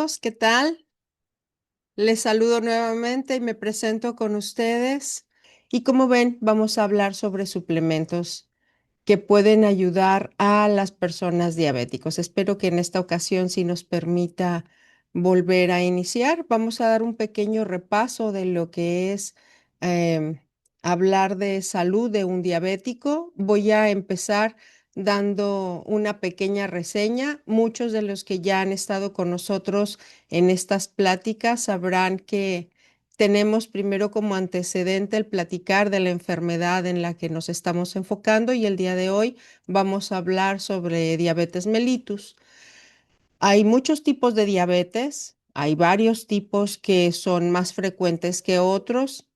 amigos, ¿qué tal? Les saludo nuevamente y me presento con ustedes. Y como ven, vamos a hablar sobre suplementos que pueden ayudar a las personas diabéticos. Espero que en esta ocasión sí nos permita volver a iniciar. Vamos a dar un pequeño repaso de lo que es em, hablar de salud de un diabético. Voy a empezar dando una pequeña reseña. Muchos de los que ya han estado con nosotros en estas pláticas sabrán que tenemos primero como antecedente el platicar de la enfermedad en la que nos estamos enfocando y el día de hoy vamos a hablar sobre diabetes mellitus. Hay muchos tipos de diabetes, hay varios tipos que son más frecuentes que otros.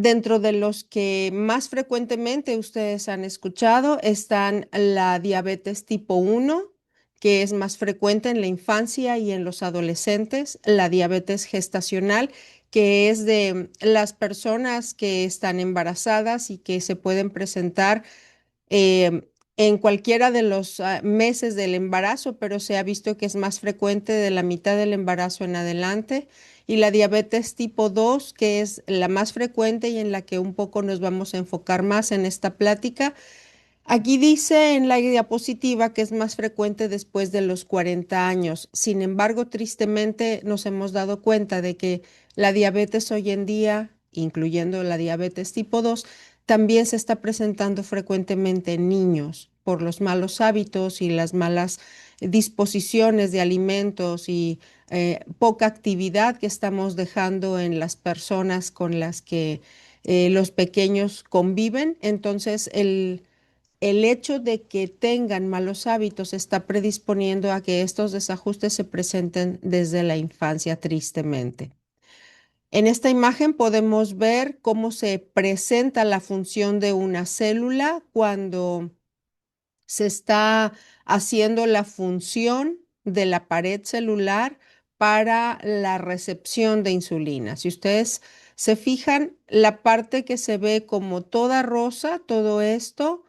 Dentro de los que más frecuentemente ustedes han escuchado están la diabetes tipo 1, que es más frecuente en la infancia y en los adolescentes, la diabetes gestacional, que es de las personas que están embarazadas y que se pueden presentar en cualquiera de los meses del embarazo, pero se ha visto que es más frecuente de la mitad del embarazo en adelante. Y la diabetes tipo 2, que es la más frecuente y en la que un poco nos vamos a enfocar más en esta plática. Aquí dice en la diapositiva que es más frecuente después de los 40 años. Sin embargo, tristemente nos hemos dado cuenta de que la diabetes hoy en día, incluyendo la diabetes tipo 2, también se está presentando frecuentemente en niños por los malos hábitos y las malas disposiciones de alimentos y poca actividad que estamos dejando en las personas con las que los pequeños conviven. Entonces, el hecho de que tengan malos hábitos está predisponiendo a que estos desajustes se presenten desde la infancia, tristemente. En esta imagen podemos ver cómo se presenta la función de una célula cuando se está haciendo la función de la pared celular para la recepción de insulina. Si ustedes se fijan, la parte que se ve como toda rosa, todo esto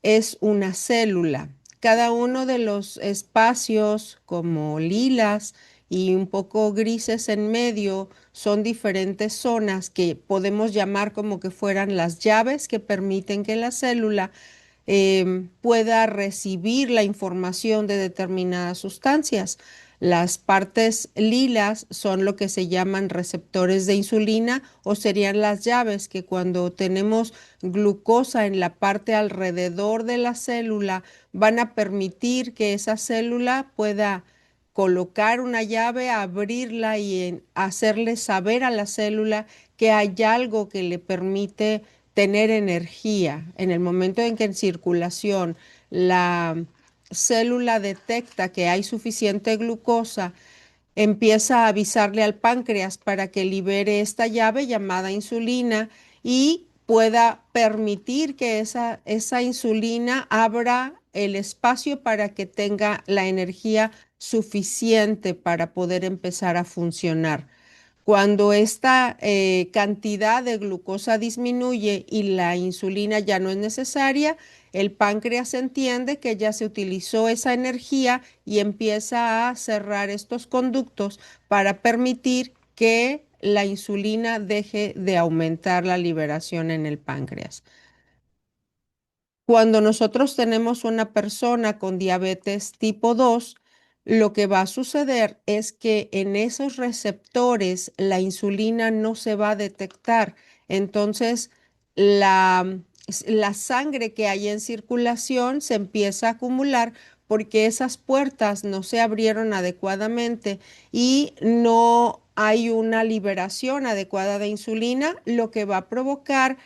es una célula. Cada uno de los espacios como lilas y un poco grises en medio son diferentes zonas que podemos llamar como que fueran las llaves que permiten que la célula pueda recibir la información de determinadas sustancias. Las partes lilas son lo que se llaman receptores de insulina o serían las llaves que cuando tenemos glucosa en la parte alrededor de la célula van a permitir que esa célula pueda colocar una llave, abrirla y hacerle saber a la célula que hay algo que le permite tener energía. En el momento en que en circulación la célula detecta que hay suficiente glucosa, empieza a avisarle al páncreas para que libere esta llave llamada insulina y pueda permitir que esa insulina abra el espacio para que tenga la energía suficiente para poder empezar a funcionar. Cuando esta cantidad de glucosa disminuye y la insulina ya no es necesaria, el páncreas entiende que ya se utilizó esa energía y empieza a cerrar estos conductos para permitir que la insulina deje de aumentar la liberación en el páncreas. Cuando nosotros tenemos una persona con diabetes tipo 2, lo que va a suceder es que en esos receptores la insulina no se va a detectar. Entonces, la, la sangre que hay en circulación se empieza a acumular porque esas puertas no se abrieron adecuadamente y no hay una liberación adecuada de insulina, lo que va a provocar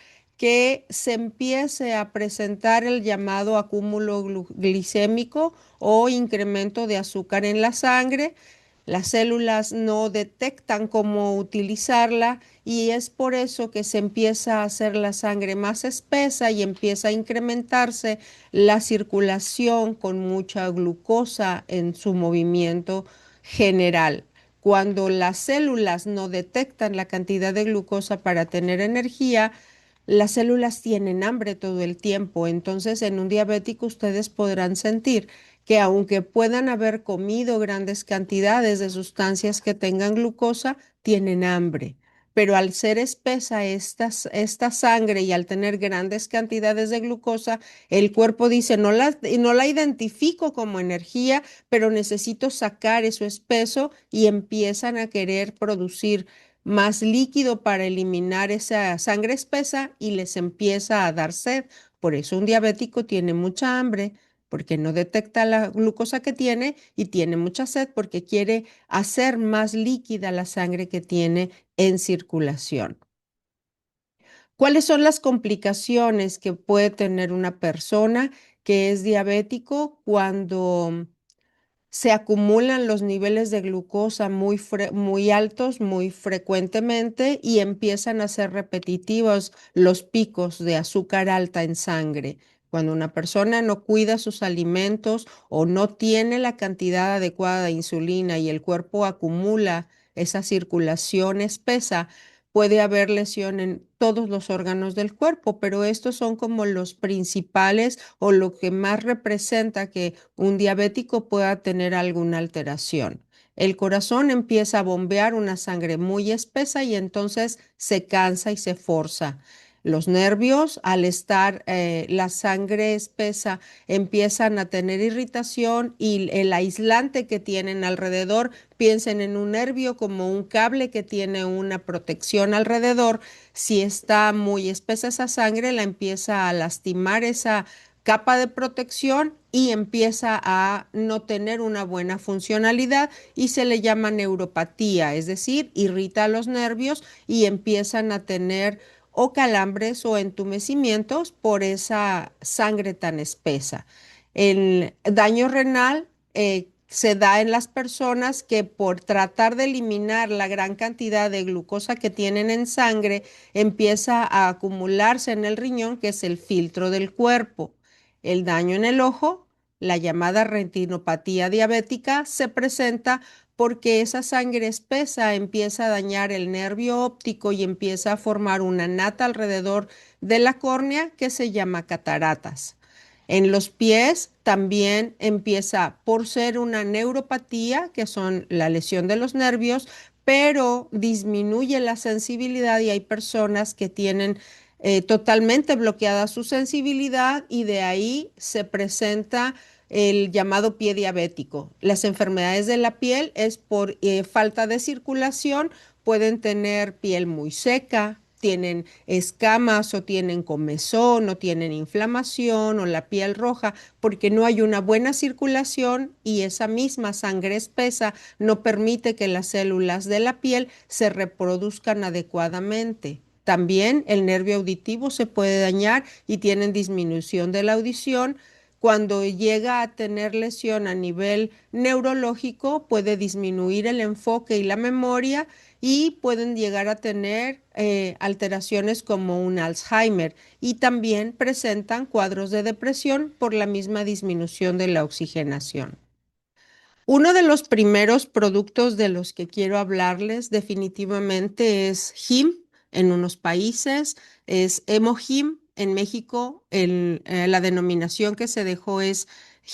que se empiece a presentar el llamado acúmulo glicémico o incremento de azúcar en la sangre. Las células no detectan cómo utilizarla y es por eso que se empieza a hacer la sangre más espesa y empieza a incrementarse la circulación con mucha glucosa en su movimiento general. Cuando las células no detectan la cantidad de glucosa para tener energía, las células tienen hambre todo el tiempo, entonces en un diabético ustedes podrán sentir que aunque puedan haber comido grandes cantidades de sustancias que tengan glucosa, tienen hambre. Pero al ser espesa esta sangre y al tener grandes cantidades de glucosa, el cuerpo dice, no la identifico como energía, pero necesito sacar eso espeso y empiezan a querer producir más líquido para eliminar esa sangre espesa y les empieza a dar sed. Por eso un diabético tiene mucha hambre porque no detecta la glucosa que tiene y tiene mucha sed porque quiere hacer más líquida la sangre que tiene en circulación. ¿Cuáles son las complicaciones que puede tener una persona que es diabético cuando se acumulan los niveles de glucosa muy altos muy frecuentemente y empiezan a ser repetitivos los picos de azúcar alta en sangre? Cuando una persona no cuida sus alimentos o no tiene la cantidad adecuada de insulina y el cuerpo acumula esa circulación espesa, puede haber lesión en todos los órganos del cuerpo, pero estos son como los principales o lo que más representa que un diabético pueda tener alguna alteración. El corazón empieza a bombear una sangre muy espesa y entonces se cansa y se forza. Los nervios, al estar la sangre espesa, empiezan a tener irritación y el aislante que tienen alrededor, piensen en un nervio como un cable que tiene una protección alrededor. Si está muy espesa esa sangre, la empieza a lastimar esa capa de protección y empieza a no tener una buena funcionalidad y se le llama neuropatía, es decir, irrita los nervios y empiezan a tener o calambres o entumecimientos por esa sangre tan espesa. El daño renal se da en las personas que por tratar de eliminar la gran cantidad de glucosa que tienen en sangre, empieza a acumularse en el riñón, que es el filtro del cuerpo. El daño en el ojo, la llamada retinopatía diabética, se presenta porque esa sangre espesa empieza a dañar el nervio óptico y empieza a formar una nata alrededor de la córnea que se llama cataratas. En los pies también empieza por ser una neuropatía, que son la lesión de los nervios, pero disminuye la sensibilidad y hay personas que tienen totalmente bloqueada su sensibilidad y de ahí se presenta el llamado pie diabético. Las enfermedades de la piel es por falta de circulación, pueden tener piel muy seca, tienen escamas o tienen comezón o tienen inflamación o la piel roja porque no hay una buena circulación y esa misma sangre espesa no permite que las células de la piel se reproduzcan adecuadamente. También el nervio auditivo se puede dañar y tienen disminución de la audición. Cuando llega a tener lesión a nivel neurológico, puede disminuir el enfoque y la memoria y pueden llegar a tener alteraciones como un Alzheimer y también presentan cuadros de depresión por la misma disminución de la oxigenación. Uno de los primeros productos de los que quiero hablarles definitivamente es Him en unos países, es Hemohim en México. La denominación que se dejó es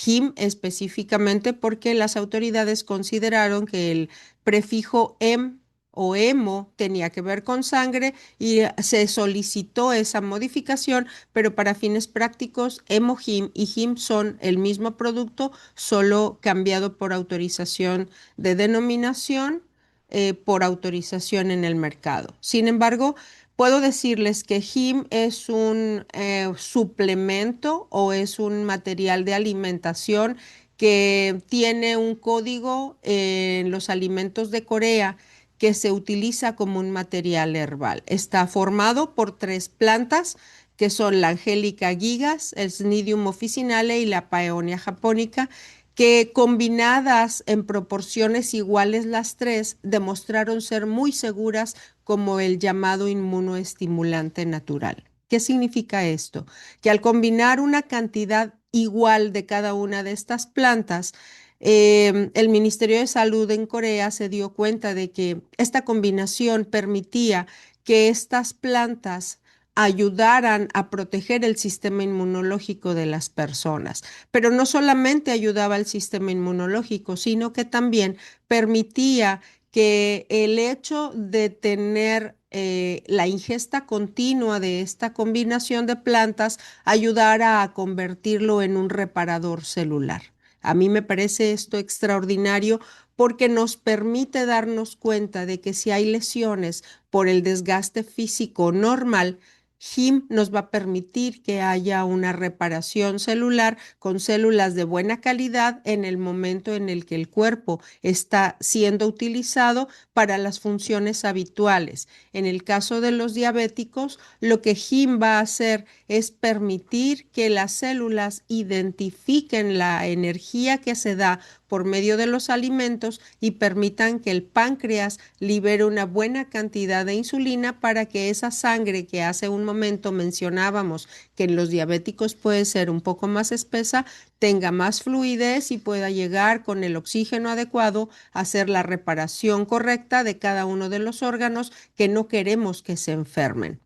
Him específicamente porque las autoridades consideraron que el prefijo em o hemo tenía que ver con sangre y se solicitó esa modificación, pero para fines prácticos, Hemohim y Him son el mismo producto solo cambiado por autorización de denominación, por autorización en el mercado. Sin embargo, puedo decirles que Him es un suplemento o es un material de alimentación que tiene un código en los alimentos de Corea que se utiliza como un material herbal. Está formado por tres plantas que son la Angelica gigas, el Cnidium officinale y la Paeonia japonica, que combinadas en proporciones iguales las tres demostraron ser muy seguras como el llamado inmunoestimulante natural. ¿Qué significa esto? Que al combinar una cantidad igual de cada una de estas plantas, el Ministerio de Salud en Corea se dio cuenta de que esta combinación permitía que estas plantas ayudaran a proteger el sistema inmunológico de las personas. Pero no solamente ayudaba al sistema inmunológico, sino que también permitía que el hecho de tener la ingesta continua de esta combinación de plantas ayudara a convertirlo en un reparador celular. A mí me parece esto extraordinario porque nos permite darnos cuenta de que si hay lesiones por el desgaste físico normal, HIM nos va a permitir que haya una reparación celular con células de buena calidad en el momento en el que el cuerpo está siendo utilizado para las funciones habituales. En el caso de los diabéticos, lo que HIM va a hacer es permitir que las células identifiquen la energía que se da por medio de los alimentos y permitan que el páncreas libere una buena cantidad de insulina para que esa sangre que hace un momento mencionábamos que en los diabéticos puede ser un poco más espesa, tenga más fluidez y pueda llegar con el oxígeno adecuado a hacer la reparación correcta de cada uno de los órganos que no queremos que se enfermen.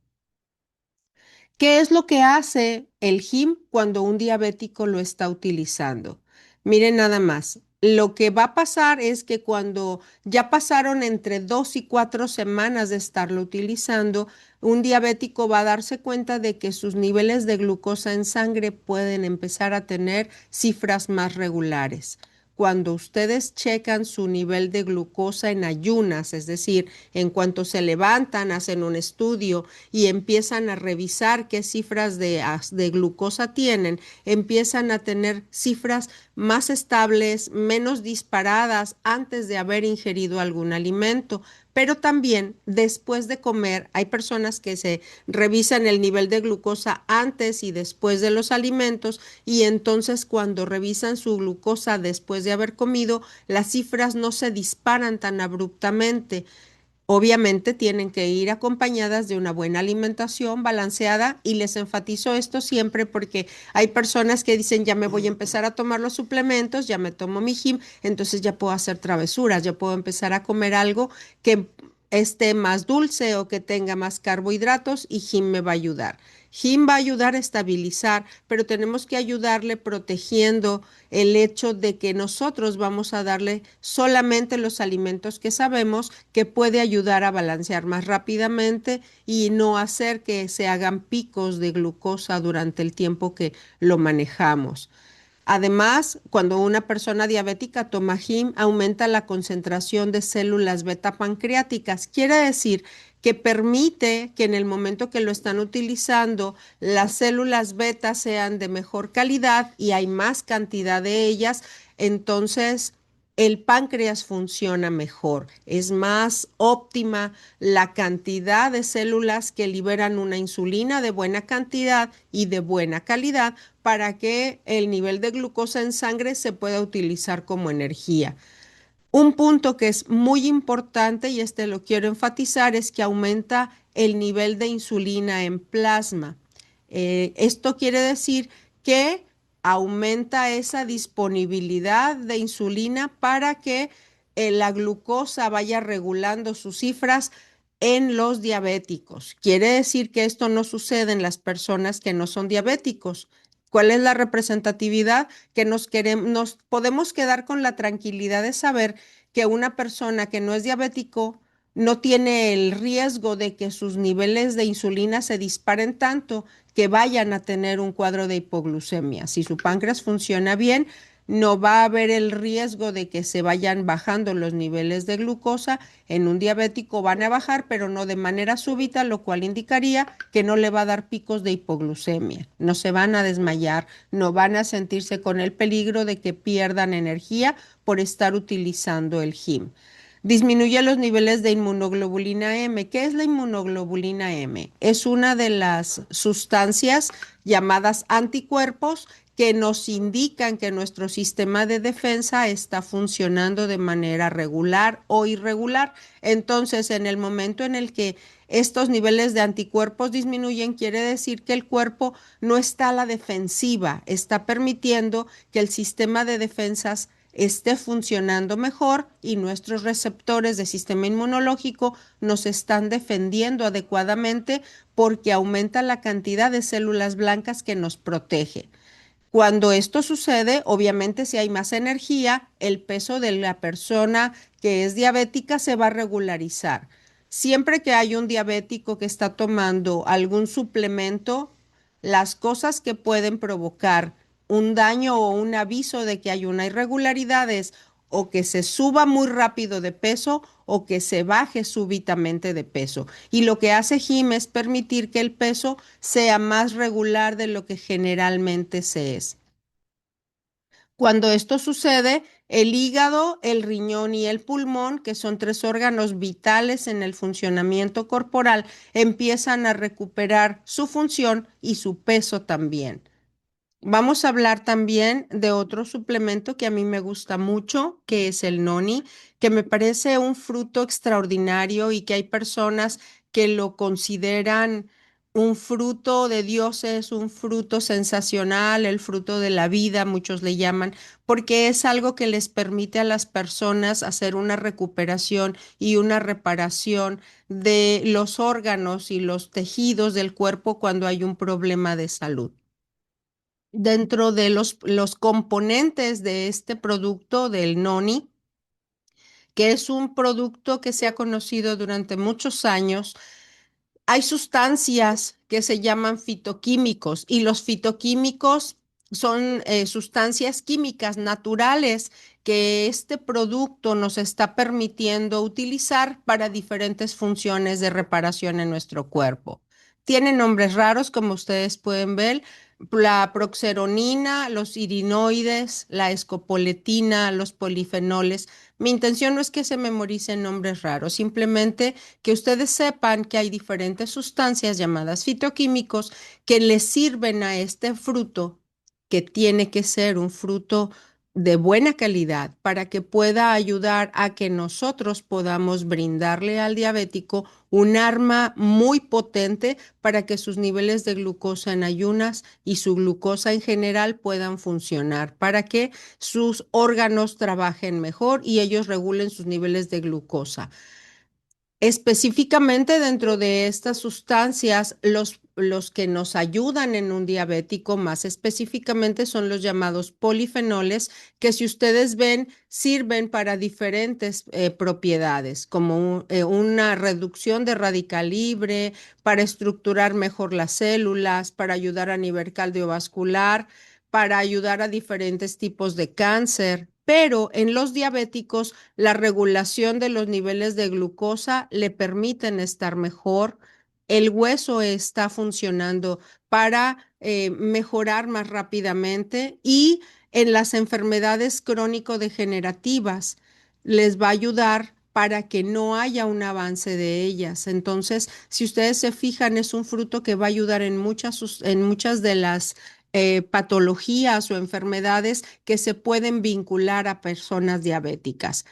¿Qué es lo que hace el HIM cuando un diabético lo está utilizando? Miren nada más. Lo que va a pasar es que cuando ya pasaron entre 2 y 4 semanas de estarlo utilizando, un diabético va a darse cuenta de que sus niveles de glucosa en sangre pueden empezar a tener cifras más regulares. Cuando ustedes checan su nivel de glucosa en ayunas, es decir, en cuanto se levantan, hacen un estudio y empiezan a revisar qué cifras de glucosa tienen, empiezan a tener cifras más estables, menos disparadas antes de haber ingerido algún alimento. Pero también después de comer, hay personas que se revisan el nivel de glucosa antes y después de los alimentos y entonces cuando revisan su glucosa después de haber comido, las cifras no se disparan tan abruptamente. Obviamente tienen que ir acompañadas de una buena alimentación balanceada y les enfatizo esto siempre porque hay personas que dicen ya me voy a empezar a tomar los suplementos, ya me tomo mi HIM, entonces ya puedo hacer travesuras, ya puedo empezar a comer algo que esté más dulce o que tenga más carbohidratos y HIM me va a ayudar. HIM va a ayudar a estabilizar, pero tenemos que ayudarle protegiendo el hecho de que nosotros vamos a darle solamente los alimentos que sabemos que puede ayudar a balancear más rápidamente y no hacer que se hagan picos de glucosa durante el tiempo que lo manejamos. Además, cuando una persona diabética toma HIM, aumenta la concentración de células beta pancreáticas. Quiere decir que permite que en el momento que lo están utilizando, las células beta sean de mejor calidad y hay más cantidad de ellas. Entonces, el páncreas funciona mejor. Es más óptima la cantidad de células que liberan una insulina de buena cantidad y de buena calidad para que el nivel de glucosa en sangre se pueda utilizar como energía. Un punto que es muy importante y este lo quiero enfatizar es que aumenta el nivel de insulina en plasma. Esto quiere decir que aumenta esa disponibilidad de insulina para que la glucosa vaya regulando sus cifras en los diabéticos. Quiere decir que esto no sucede en las personas que no son diabéticos. ¿Cuál es la representatividad? Que nos podemos quedar con la tranquilidad de saber que una persona que no es diabético no tiene el riesgo de que sus niveles de insulina se disparen tanto que vayan a tener un cuadro de hipoglucemia. Si su páncreas funciona bien, no va a haber el riesgo de que se vayan bajando los niveles de glucosa. En un diabético van a bajar, pero no de manera súbita, lo cual indicaría que no le va a dar picos de hipoglucemia. No se van a desmayar, no van a sentirse con el peligro de que pierdan energía por estar utilizando el HIM. Disminuye los niveles de inmunoglobulina M. ¿Qué es la inmunoglobulina M? Es una de las sustancias llamadas anticuerpos que nos indican que nuestro sistema de defensa está funcionando de manera regular o irregular. Entonces, en el momento en el que estos niveles de anticuerpos disminuyen, quiere decir que el cuerpo no está a la defensiva, está permitiendo que el sistema de defensas esté funcionando mejor y nuestros receptores de sistema inmunológico nos están defendiendo adecuadamente porque aumenta la cantidad de células blancas que nos protege. Cuando esto sucede, obviamente si hay más energía, el peso de la persona que es diabética se va a regularizar. Siempre que hay un diabético que está tomando algún suplemento, las cosas que pueden provocar un daño o un aviso de que hay una irregularidad es o que se suba muy rápido de peso o que se baje súbitamente de peso. Y lo que hace Jim es permitir que el peso sea más regular de lo que generalmente se es. Cuando esto sucede, el hígado, el riñón y el pulmón, que son tres órganos vitales en el funcionamiento corporal, empiezan a recuperar su función y su peso también. Vamos a hablar también de otro suplemento que a mí me gusta mucho, que es el noni, que me parece un fruto extraordinario y que hay personas que lo consideran un fruto de dioses, un fruto sensacional, el fruto de la vida, muchos le llaman, porque es algo que les permite a las personas hacer una recuperación y una reparación de los órganos y los tejidos del cuerpo cuando hay un problema de salud. Dentro de los componentes de este producto del noni, que es un producto que se ha conocido durante muchos años, hay sustancias que se llaman fitoquímicos y los fitoquímicos son sustancias químicas naturales que este producto nos está permitiendo utilizar para diferentes funciones de reparación en nuestro cuerpo. Tienen nombres raros, como ustedes pueden ver, la proxeronina, los irinoides, la escopoletina, los polifenoles. Mi intención no es que se memoricen nombres raros, simplemente que ustedes sepan que hay diferentes sustancias llamadas fitoquímicos que le sirven a este fruto, que tiene que ser un fruto de buena calidad para que pueda ayudar a que nosotros podamos brindarle al diabético un arma muy potente para que sus niveles de glucosa en ayunas y su glucosa en general puedan funcionar, para que sus órganos trabajen mejor y ellos regulen sus niveles de glucosa. Específicamente dentro de estas sustancias, los que nos ayudan en un diabético más específicamente son los llamados polifenoles, que si ustedes ven, sirven para diferentes propiedades, como una reducción de radical libre, para estructurar mejor las células, para ayudar a nivel cardiovascular, para ayudar a diferentes tipos de cáncer. Pero en los diabéticos, la regulación de los niveles de glucosa le permiten estar mejor. El hueso está funcionando para mejorar más rápidamente y en las enfermedades crónico-degenerativas les va a ayudar para que no haya un avance de ellas. Entonces, si ustedes se fijan, es un fruto que va a ayudar en muchas de las patologías o enfermedades que se pueden vincular a personas diabéticas.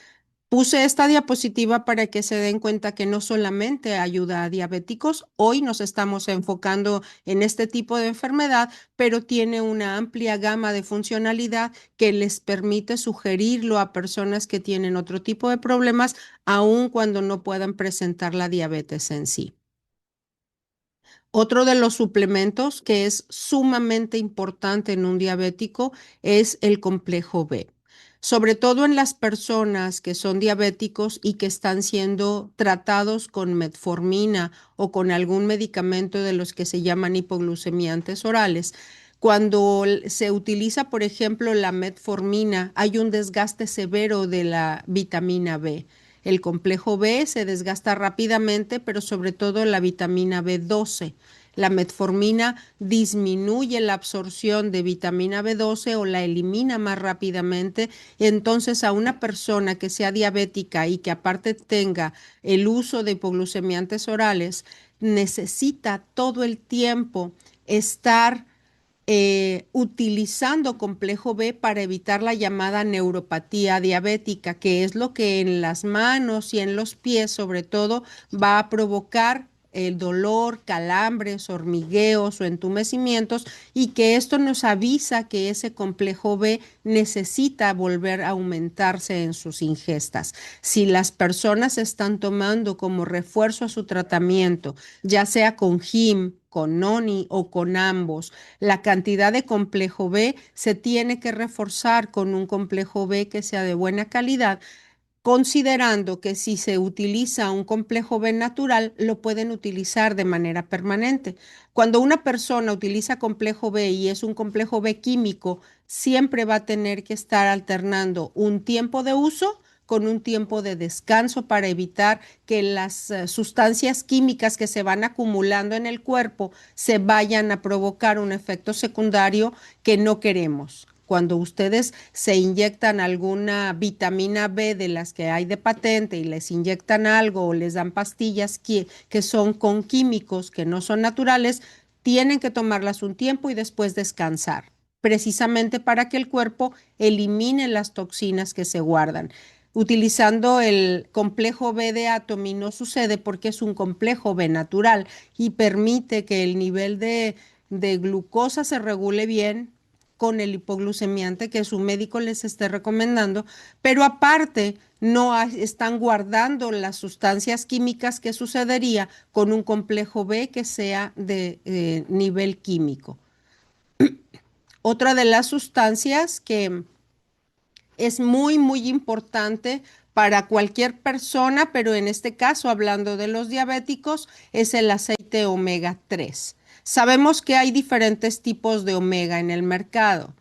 Puse esta diapositiva para que se den cuenta que no solamente ayuda a diabéticos, hoy nos estamos enfocando en este tipo de enfermedad, pero tiene una amplia gama de funcionalidad que les permite sugerirlo a personas que tienen otro tipo de problemas, aun cuando no puedan presentar la diabetes en sí. Otro de los suplementos que es sumamente importante en un diabético es el complejo B, sobre todo en las personas que son diabéticos y que están siendo tratados con metformina o con algún medicamento de los que se llaman hipoglucemiantes orales. Cuando se utiliza, por ejemplo, la metformina, hay un desgaste severo de la vitamina B. El complejo B se desgasta rápidamente, pero sobre todo la vitamina B12. La metformina disminuye la absorción de vitamina B12 o la elimina más rápidamente. Entonces, a una persona que sea diabética y que aparte tenga el uso de hipoglucemiantes orales, necesita todo el tiempo estar utilizando complejo B para evitar la llamada neuropatía diabética, que es lo que en las manos y en los pies sobre todo va a provocar el dolor, calambres, hormigueos o entumecimientos, y que esto nos avisa que ese complejo B necesita volver a aumentarse en sus ingestas. Si las personas están tomando como refuerzo a su tratamiento, ya sea con HIM, con NONI o con ambos, la cantidad de complejo B se tiene que reforzar con un complejo B que sea de buena calidad, considerando que si se utiliza un complejo B natural, lo pueden utilizar de manera permanente. Cuando una persona utiliza complejo B y es un complejo B químico, siempre va a tener que estar alternando un tiempo de uso con un tiempo de descanso para evitar que las sustancias químicas que se van acumulando en el cuerpo se vayan a provocar un efecto secundario que no queremos. Cuando ustedes se inyectan alguna vitamina B de las que hay de patente y les inyectan algo o les dan pastillas que son con químicos que no son naturales, tienen que tomarlas un tiempo y después descansar, precisamente para que el cuerpo elimine las toxinas que se guardan. Utilizando el complejo B de Atomy no sucede porque es un complejo B natural y permite que el nivel de glucosa se regule bien con el hipoglucemiante que su médico les esté recomendando, pero aparte no están guardando las sustancias químicas que sucedería con un complejo B que sea de nivel químico. Otra de las sustancias que es muy, muy importante para cualquier persona, pero en este caso, hablando de los diabéticos, es el aceite omega 3. Sabemos que hay diferentes tipos de omega en el mercado.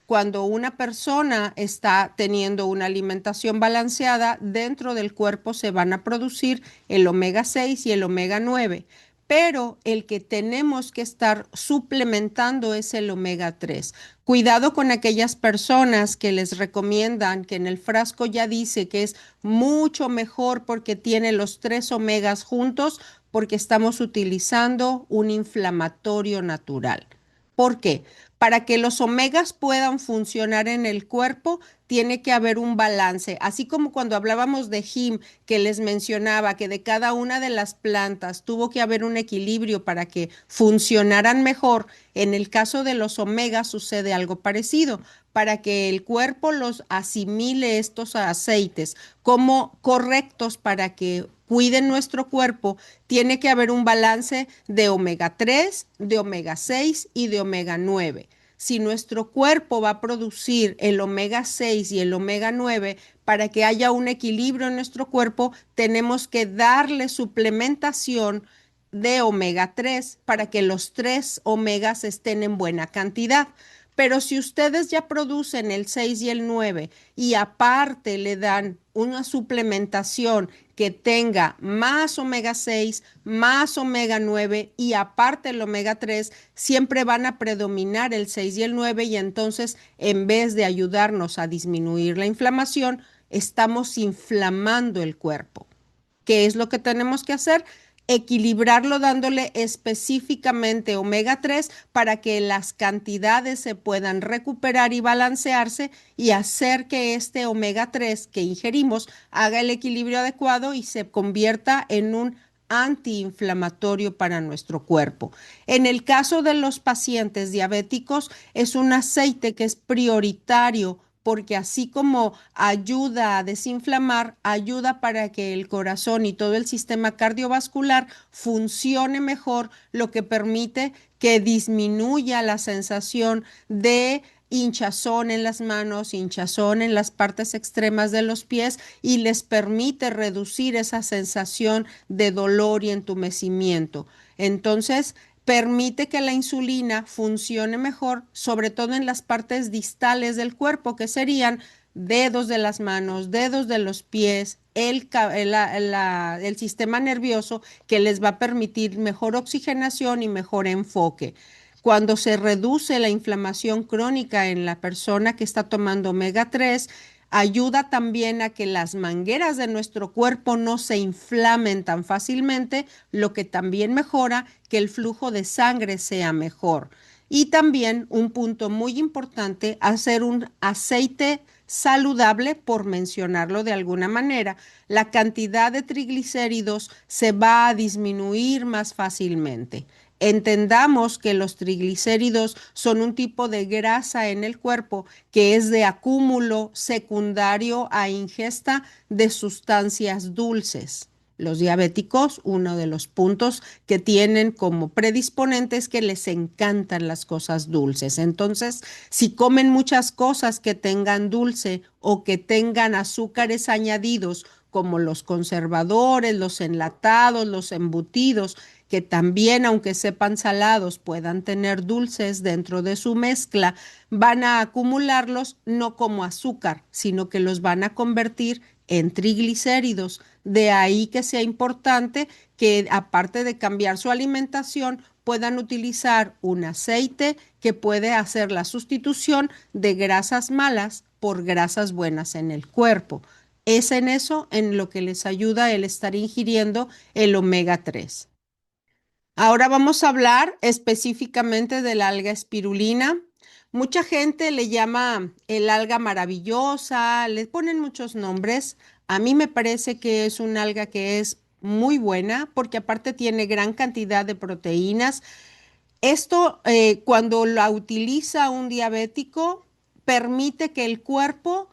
Cuando una persona está teniendo una alimentación balanceada, dentro del cuerpo se van a producir el omega 6 y el omega 9, pero el que tenemos que estar suplementando es el omega 3. Cuidado con aquellas personas que les recomiendan que en el frasco ya dice que es mucho mejor porque tiene los tres omegas juntos, porque estamos utilizando un inflamatorio natural. ¿Por qué? Para que los omegas puedan funcionar en el cuerpo, tiene que haber un balance. Así como cuando hablábamos de HIM, que les mencionaba que de cada una de las plantas tuvo que haber un equilibrio para que funcionaran mejor, en el caso de los omegas sucede algo parecido. Para que el cuerpo los asimile estos aceites como correctos para que cuiden nuestro cuerpo, tiene que haber un balance de omega 3, de omega 6 y de omega 9. Si nuestro cuerpo va a producir el omega 6 y el omega 9, para que haya un equilibrio en nuestro cuerpo, tenemos que darle suplementación de omega 3 para que los tres omegas estén en buena cantidad. Pero si ustedes ya producen el 6 y el 9 y aparte le dan una suplementación que tenga más omega 6, más omega 9 y aparte el omega 3, siempre van a predominar el 6 y el 9 y entonces en vez de ayudarnos a disminuir la inflamación, estamos inflamando el cuerpo. ¿Qué es lo que tenemos que hacer? Equilibrarlo dándole específicamente omega 3 para que las cantidades se puedan recuperar y balancearse y hacer que este omega 3 que ingerimos haga el equilibrio adecuado y se convierta en un antiinflamatorio para nuestro cuerpo. En el caso de los pacientes diabéticos, es un aceite que es prioritario porque así como ayuda a desinflamar, ayuda para que el corazón y todo el sistema cardiovascular funcione mejor, lo que permite que disminuya la sensación de hinchazón en las manos, hinchazón en las partes extremas de los pies y les permite reducir esa sensación de dolor y entumecimiento. Entonces, permite que la insulina funcione mejor, sobre todo en las partes distales del cuerpo, que serían dedos de las manos, dedos de los pies, el sistema nervioso, que les va a permitir mejor oxigenación y mejor enfoque. Cuando se reduce la inflamación crónica en la persona que está tomando omega 3, ayuda también a que las mangueras de nuestro cuerpo no se inflamen tan fácilmente, lo que también mejora que el flujo de sangre sea mejor. Y también un punto muy importante, hacer un aceite saludable, por mencionarlo de alguna manera, la cantidad de triglicéridos se va a disminuir más fácilmente. Entendamos que los triglicéridos son un tipo de grasa en el cuerpo que es de acúmulo secundario a ingesta de sustancias dulces. Los diabéticos, uno de los puntos que tienen como predisponente es que les encantan las cosas dulces. Entonces, si comen muchas cosas que tengan dulce o que tengan azúcares añadidos, como los conservadores, los enlatados, los embutidos, que también, aunque sepan salados, puedan tener dulces dentro de su mezcla, van a acumularlos no como azúcar, sino que los van a convertir en triglicéridos. De ahí que sea importante que, aparte de cambiar su alimentación, puedan utilizar un aceite que puede hacer la sustitución de grasas malas por grasas buenas en el cuerpo. Es en eso en lo que les ayuda el estar ingiriendo el omega 3. Ahora vamos a hablar específicamente del alga espirulina. Mucha gente le llama el alga maravillosa, le ponen muchos nombres. A mí me parece que es un alga que es muy buena porque aparte tiene gran cantidad de proteínas. Esto, cuando la utiliza un diabético, permite que el cuerpo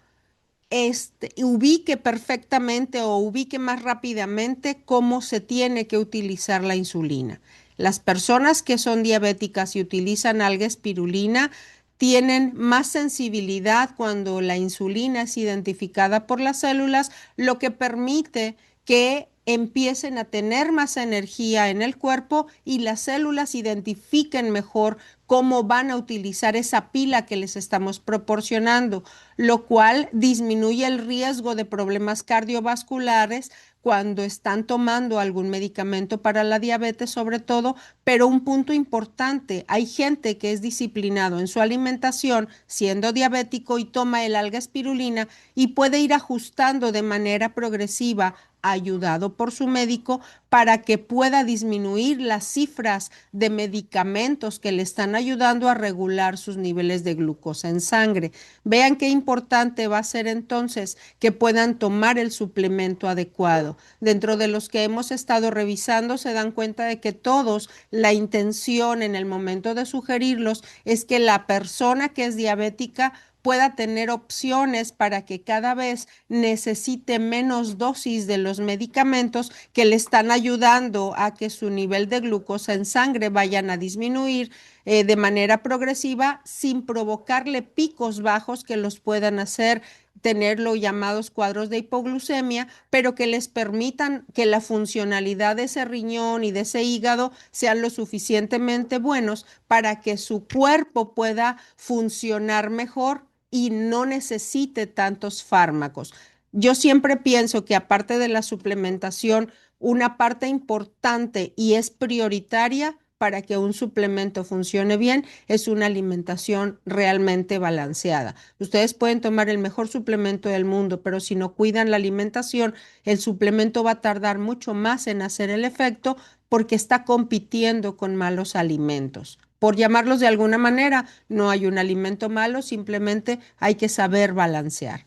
ubique perfectamente o ubique más rápidamente cómo se tiene que utilizar la insulina. Las personas que son diabéticas y utilizan alga espirulina tienen más sensibilidad cuando la insulina es identificada por las células, lo que permite que empiecen a tener más energía en el cuerpo y las células identifiquen mejor cómo van a utilizar esa pila que les estamos proporcionando, lo cual disminuye el riesgo de problemas cardiovasculares cuando están tomando algún medicamento para la diabetes, sobre todo. Pero un punto importante, hay gente que es disciplinado en su alimentación siendo diabético y toma el alga espirulina y puede ir ajustando de manera progresiva, ayudado por su médico, para que pueda disminuir las cifras de medicamentos que le están ayudando a regular sus niveles de glucosa en sangre. Vean qué importante va a ser entonces que puedan tomar el suplemento adecuado. Dentro de los que hemos estado revisando, se dan cuenta de que todos, la intención en el momento de sugerirlos es que la persona que es diabética pueda tener opciones para que cada vez necesite menos dosis de los medicamentos que le están ayudando a que su nivel de glucosa en sangre vayan a disminuir de manera progresiva sin provocarle picos bajos que los puedan hacer tener los llamados cuadros de hipoglucemia, pero que les permitan que la funcionalidad de ese riñón y de ese hígado sean lo suficientemente buenos para que su cuerpo pueda funcionar mejor y no necesite tantos fármacos. Yo siempre pienso que aparte de la suplementación, una parte importante y es prioritaria para que un suplemento funcione bien es una alimentación realmente balanceada. Ustedes pueden tomar el mejor suplemento del mundo, pero si no cuidan la alimentación, el suplemento va a tardar mucho más en hacer el efecto porque está compitiendo con malos alimentos. Por llamarlos de alguna manera, no hay un alimento malo, simplemente hay que saber balancear.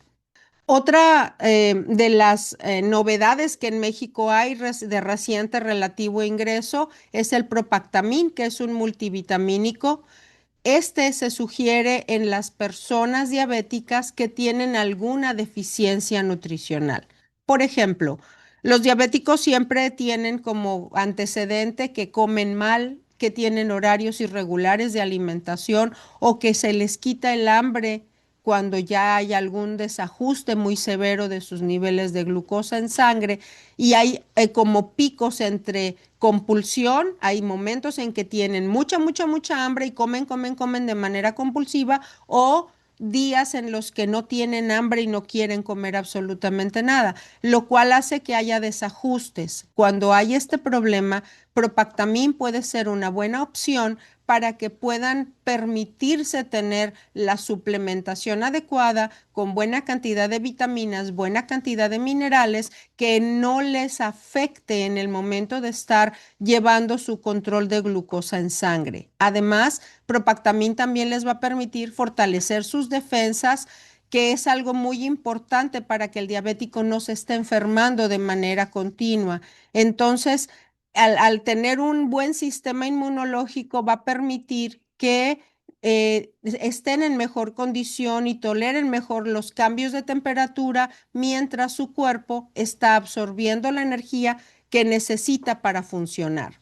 Otra de las novedades que en México hay de reciente relativo ingreso es el Propactamin, que es un multivitamínico. Este se sugiere en las personas diabéticas que tienen alguna deficiencia nutricional. Por ejemplo, los diabéticos siempre tienen como antecedente que comen mal, que tienen horarios irregulares de alimentación o que se les quita el hambre cuando ya hay algún desajuste muy severo de sus niveles de glucosa en sangre y hay como picos entre compulsión, hay momentos en que tienen mucha hambre y comen de manera compulsiva o días en los que no tienen hambre y no quieren comer absolutamente nada, lo cual hace que haya desajustes. Cuando hay este problema, Propactamin puede ser una buena opción para que puedan permitirse tener la suplementación adecuada con buena cantidad de vitaminas, buena cantidad de minerales que no les afecte en el momento de estar llevando su control de glucosa en sangre. Además, Propactamin también les va a permitir fortalecer sus defensas que es algo muy importante para que el diabético no se esté enfermando de manera continua. Entonces, al tener un buen sistema inmunológico va a permitir que estén en mejor condición y toleren mejor los cambios de temperatura mientras su cuerpo está absorbiendo la energía que necesita para funcionar.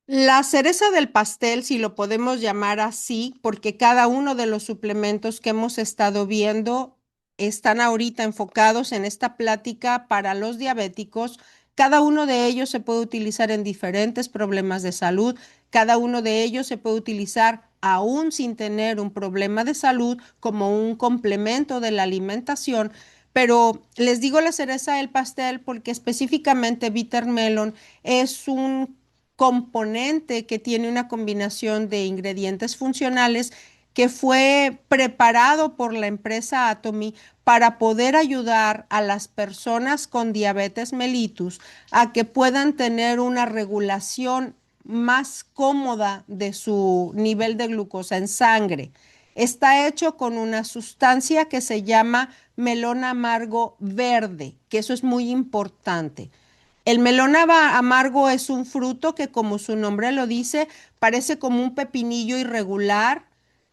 La cereza del pastel, si lo podemos llamar así, porque cada uno de los suplementos que hemos estado viendo están ahorita enfocados en esta plática para los diabéticos. Cada uno de ellos se puede utilizar en diferentes problemas de salud. Cada uno de ellos se puede utilizar aún sin tener un problema de salud como un complemento de la alimentación. Pero les digo la cereza del pastel porque específicamente Bitter Melon es un componente que tiene una combinación de ingredientes funcionales que fue preparado por la empresa Atomy para poder ayudar a las personas con diabetes mellitus a que puedan tener una regulación más cómoda de su nivel de glucosa en sangre. Está hecho con una sustancia que se llama melón amargo verde, que eso es muy importante. El melón amargo es un fruto que, como su nombre lo dice, parece como un pepinillo irregular,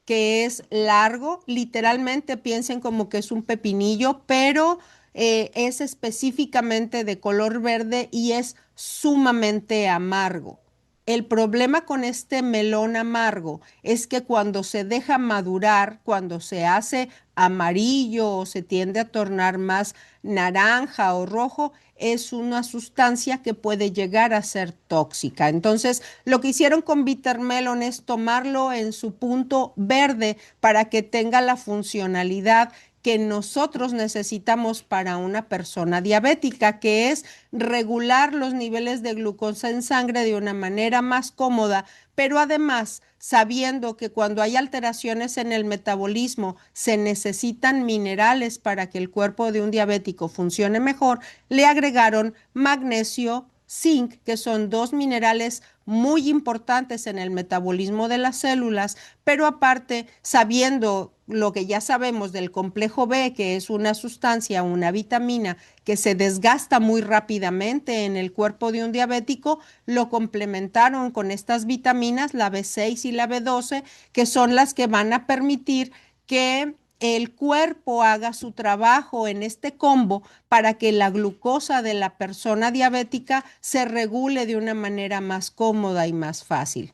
que es largo. Literalmente piensen como que es un pepinillo, pero es específicamente de color verde y es sumamente amargo. El problema con este melón amargo es que cuando se deja madurar, cuando se hace amarillo o se tiende a tornar más naranja o rojo, es una sustancia que puede llegar a ser tóxica. Entonces, lo que hicieron con Bitter Melon es tomarlo en su punto verde para que tenga la funcionalidad que nosotros necesitamos para una persona diabética, que es regular los niveles de glucosa en sangre de una manera más cómoda, pero además sabiendo que cuando hay alteraciones en el metabolismo se necesitan minerales para que el cuerpo de un diabético funcione mejor, le agregaron magnesio, zinc, que son dos minerales muy importantes en el metabolismo de las células, pero aparte, sabiendo lo que ya sabemos del complejo B, que es una sustancia, una vitamina que se desgasta muy rápidamente en el cuerpo de un diabético, lo complementaron con estas vitaminas, la B6 y la B12, que son las que van a permitir que el cuerpo haga su trabajo en este combo para que la glucosa de la persona diabética se regule de una manera más cómoda y más fácil.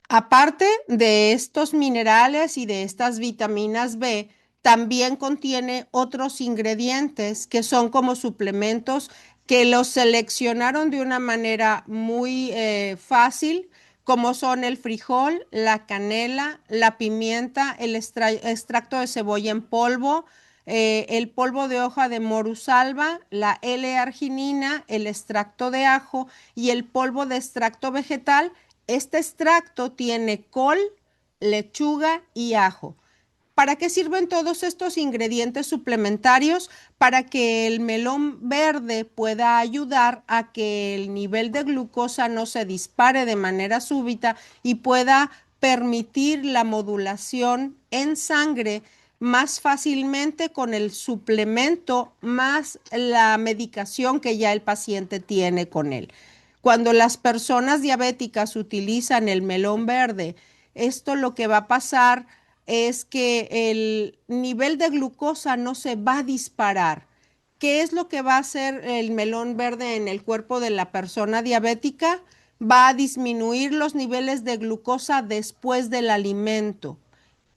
Aparte de estos minerales y de estas vitaminas B, también contiene otros ingredientes que son como suplementos que los seleccionaron de una manera muy fácil, como son el frijol, la canela, la pimienta, el extracto de cebolla en polvo, el polvo de hoja de morusalba, la L-arginina, el extracto de ajo y el polvo de extracto vegetal. Este extracto tiene col, lechuga y ajo. ¿Para qué sirven todos estos ingredientes suplementarios? Para que el melón verde pueda ayudar a que el nivel de glucosa no se dispare de manera súbita y pueda permitir la modulación en sangre más fácilmente con el suplemento más la medicación que ya el paciente tiene con él. Cuando las personas diabéticas utilizan el melón verde, esto lo que va a pasar es que el nivel de glucosa no se va a disparar. ¿Qué es lo que va a hacer el melón verde en el cuerpo de la persona diabética? Va a disminuir los niveles de glucosa después del alimento.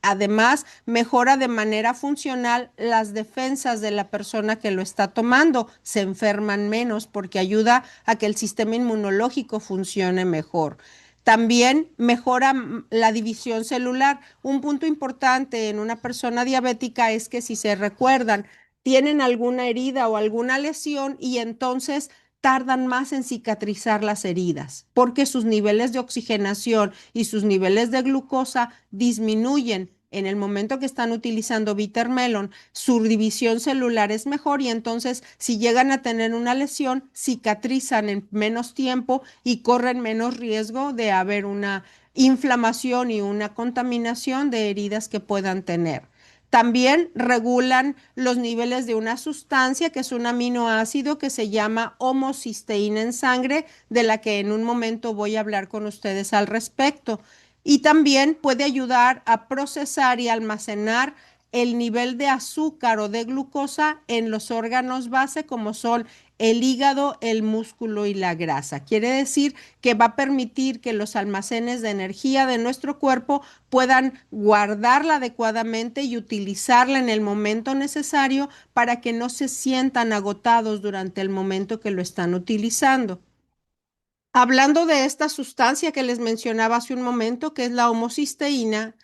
Además, mejora de manera funcional las defensas de la persona que lo está tomando. Se enferman menos porque ayuda a que el sistema inmunológico funcione mejor. También mejora la división celular. Un punto importante en una persona diabética es que si se recuerdan, tienen alguna herida o alguna lesión y entonces tardan más en cicatrizar las heridas porque sus niveles de oxigenación y sus niveles de glucosa disminuyen. En el momento que están utilizando Bitter Melon, su división celular es mejor y entonces si llegan a tener una lesión, cicatrizan en menos tiempo y corren menos riesgo de haber una inflamación y una contaminación de heridas que puedan tener. También regulan los niveles de una sustancia que es un aminoácido que se llama homocisteína en sangre, de la que en un momento voy a hablar con ustedes al respecto. Y también puede ayudar a procesar y almacenar el nivel de azúcar o de glucosa en los órganos base como son el hígado, el músculo y la grasa. Quiere decir que va a permitir que los almacenes de energía de nuestro cuerpo puedan guardarla adecuadamente y utilizarla en el momento necesario para que no se sientan agotados durante el momento que lo están utilizando. Hablando de esta sustancia que les mencionaba hace un momento, que es la homocisteína,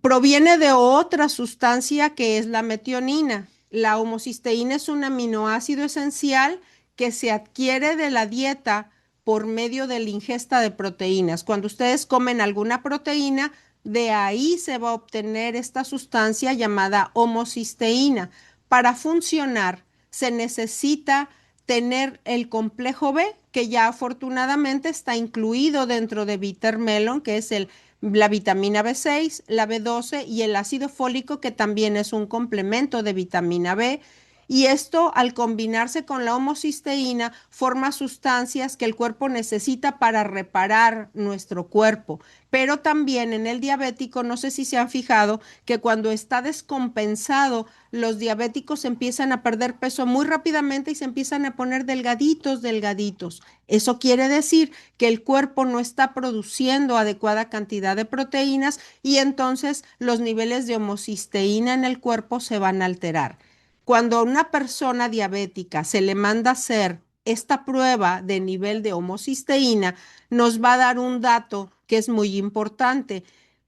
proviene de otra sustancia que es la metionina. La homocisteína es un aminoácido esencial que se adquiere de la dieta por medio de la ingesta de proteínas. Cuando ustedes comen alguna proteína, de ahí se va a obtener esta sustancia llamada homocisteína. Para funcionar, se necesita tener el complejo B, que ya afortunadamente está incluido dentro de Bitter Melon, que es la vitamina B6, la B12 y el ácido fólico, que también es un complemento de vitamina B. Y esto, al combinarse con la homocisteína, forma sustancias que el cuerpo necesita para reparar nuestro cuerpo. Pero también en el diabético, no sé si se han fijado que cuando está descompensado, los diabéticos empiezan a perder peso muy rápidamente y se empiezan a poner delgaditos, delgaditos. Eso quiere decir que el cuerpo no está produciendo adecuada cantidad de proteínas y entonces los niveles de homocisteína en el cuerpo se van a alterar. Cuando a una persona diabética se le manda hacer esta prueba de nivel de homocisteína, nos va a dar un dato que es muy importante.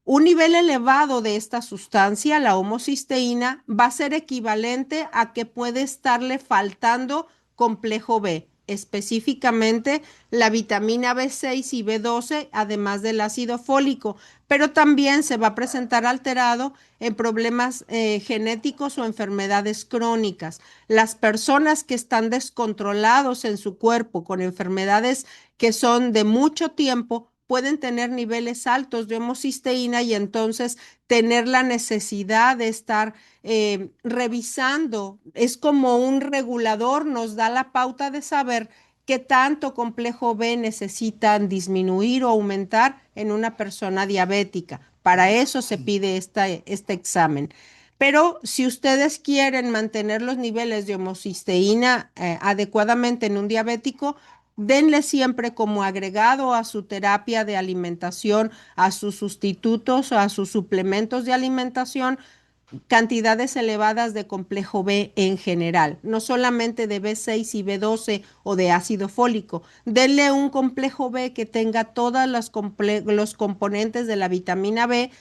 Un nivel elevado de esta sustancia, la homocisteína, va a ser equivalente a que puede estarle faltando complejo B, específicamente la vitamina B6 y B12, además del ácido fólico, pero también se va a presentar alterado en problemas genéticos o enfermedades crónicas. Las personas que están descontrolados en su cuerpo con enfermedades que son de mucho tiempo pueden tener niveles altos de homocisteína y entonces tener la necesidad de estar revisando. Es como un regulador, nos da la pauta de saber qué tanto complejo B necesitan disminuir o aumentar en una persona diabética. Para eso se pide este examen. Pero si ustedes quieren mantener los niveles de homocisteína adecuadamente en un diabético, denle siempre como agregado a su terapia de alimentación, a sus sustitutos o a sus suplementos de alimentación, cantidades elevadas de complejo B en general, no solamente de B6 y B12 o de ácido fólico. Denle un complejo B que tenga todos los componentes de la vitamina B,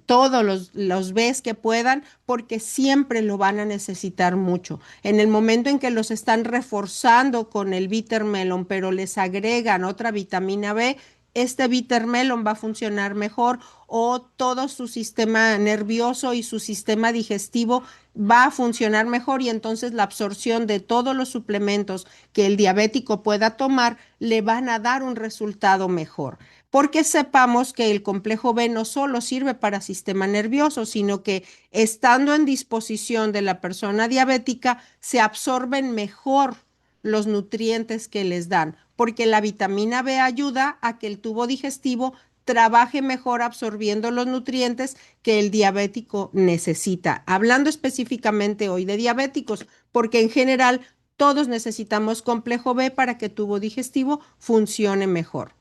todos los Bs que puedan, porque siempre lo van a necesitar mucho. En el momento en que los están reforzando con el bitter melon, pero les agregan otra vitamina B, este bitter melon va a funcionar mejor o todo su sistema nervioso y su sistema digestivo va a funcionar mejor y entonces la absorción de todos los suplementos que el diabético pueda tomar le van a dar un resultado mejor, porque sepamos que el complejo B no solo sirve para sistema nervioso, sino que estando en disposición de la persona diabética, se absorben mejor los nutrientes que les dan, porque la vitamina B ayuda a que el tubo digestivo trabaje mejor absorbiendo los nutrientes que el diabético necesita. Hablando específicamente hoy de diabéticos, porque en general todos necesitamos complejo B para que el tubo digestivo funcione mejor.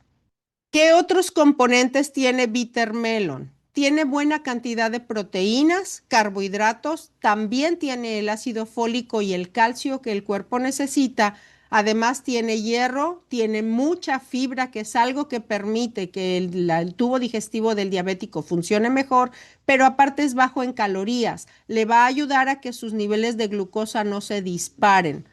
¿Qué otros componentes tiene Bitter Melon? Tiene buena cantidad de proteínas, carbohidratos, también tiene el ácido fólico y el calcio que el cuerpo necesita. Además tiene hierro, tiene mucha fibra, que es algo que permite que el tubo digestivo del diabético funcione mejor, pero aparte es bajo en calorías. Le va a ayudar a que sus niveles de glucosa no se disparen.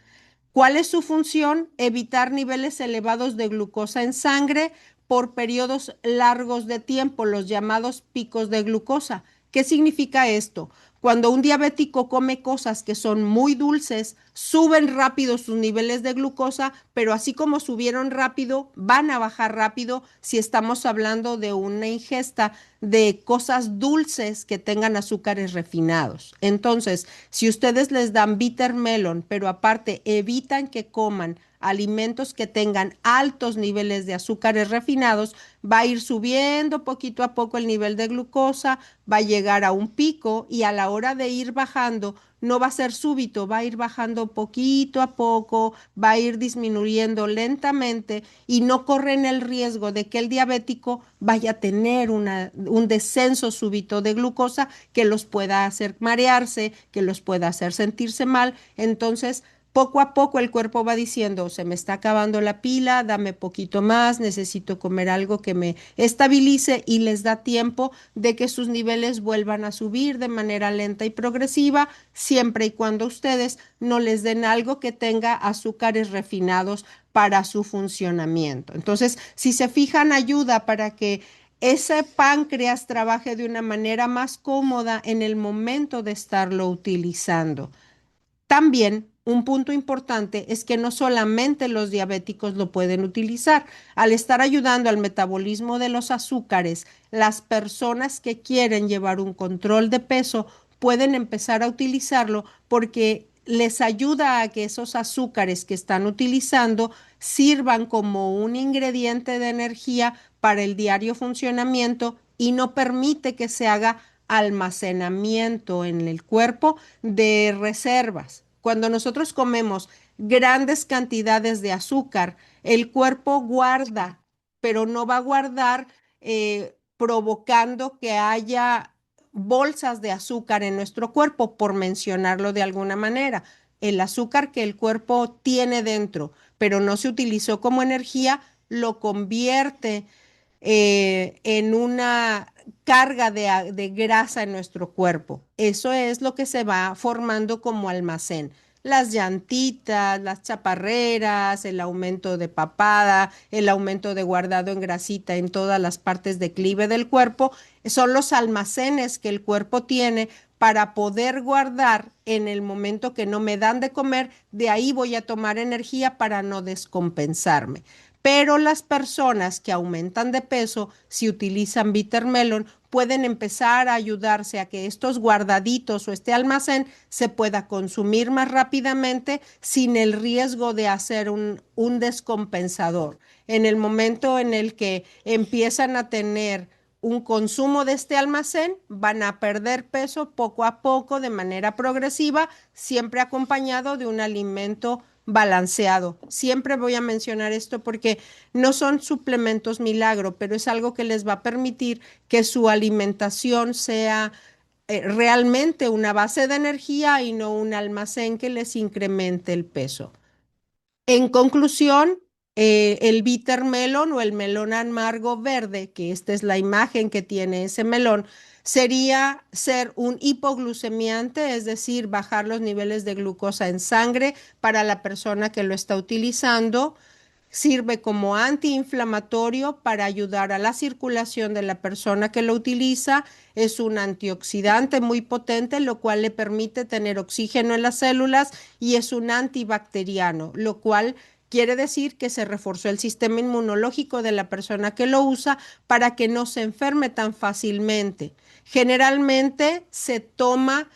¿Cuál es su función? Evitar niveles elevados de glucosa en sangre por periodos largos de tiempo, los llamados picos de glucosa. ¿Qué significa esto? Cuando un diabético come cosas que son muy dulces, suben rápido sus niveles de glucosa, pero así como subieron rápido, van a bajar rápido si estamos hablando de una ingesta de cosas dulces que tengan azúcares refinados. Entonces, si ustedes les dan bitter melon, pero aparte evitan que coman alimentos que tengan altos niveles de azúcares refinados, va a ir subiendo poquito a poco el nivel de glucosa, va a llegar a un pico y a la hora de ir bajando, no va a ser súbito, va a ir bajando poquito a poco, va a ir disminuyendo lentamente y no corren el riesgo de que el diabético vaya a tener un descenso súbito de glucosa que los pueda hacer marearse, que los pueda hacer sentirse mal. Entonces, poco a poco el cuerpo va diciendo, se me está acabando la pila, dame poquito más, necesito comer algo que me estabilice y les da tiempo de que sus niveles vuelvan a subir de manera lenta y progresiva, siempre y cuando ustedes no les den algo que tenga azúcares refinados para su funcionamiento. Entonces, si se fijan, ayuda para que ese páncreas trabaje de una manera más cómoda en el momento de estarlo utilizando. También un punto importante es que no solamente los diabéticos lo pueden utilizar. Al estar ayudando al metabolismo de los azúcares, las personas que quieren llevar un control de peso pueden empezar a utilizarlo porque les ayuda a que esos azúcares que están utilizando sirvan como un ingrediente de energía para el diario funcionamiento y no permite que se haga almacenamiento en el cuerpo de reservas. Cuando nosotros comemos grandes cantidades de azúcar, el cuerpo guarda, pero no va a guardar provocando que haya bolsas de azúcar en nuestro cuerpo, por mencionarlo de alguna manera. El azúcar que el cuerpo tiene dentro, pero no se utilizó como energía, lo convierte en una carga de grasa en nuestro cuerpo. Eso es lo que se va formando como almacén. Las llantitas, las chaparreras, el aumento de papada, el aumento de guardado en grasita en todas las partes declive del cuerpo, son los almacenes que el cuerpo tiene para poder guardar en el momento que no me dan de comer, de ahí voy a tomar energía para no descompensarme. Pero las personas que aumentan de peso, si utilizan bitter melon, pueden empezar a ayudarse a que estos guardaditos o este almacén se pueda consumir más rápidamente sin el riesgo de hacer un descompensador. En el momento en el que empiezan a tener un consumo de este almacén, van a perder peso poco a poco de manera progresiva, siempre acompañado de un alimento balanceado. Siempre voy a mencionar esto porque no son suplementos milagro, pero es algo que les va a permitir que su alimentación sea realmente una base de energía y no un almacén que les incremente el peso. En conclusión, el bitter melon o el melón amargo verde, que esta es la imagen que tiene ese melón, sería ser un hipoglucemiante, es decir, bajar los niveles de glucosa en sangre para la persona que lo está utilizando. Sirve como antiinflamatorio para ayudar a la circulación de la persona que lo utiliza. Es un antioxidante muy potente, lo cual le permite tener oxígeno en las células y es un antibacteriano, lo cual quiere decir que se reforzó el sistema inmunológico de la persona que lo usa para que no se enferme tan fácilmente. Generalmente se toma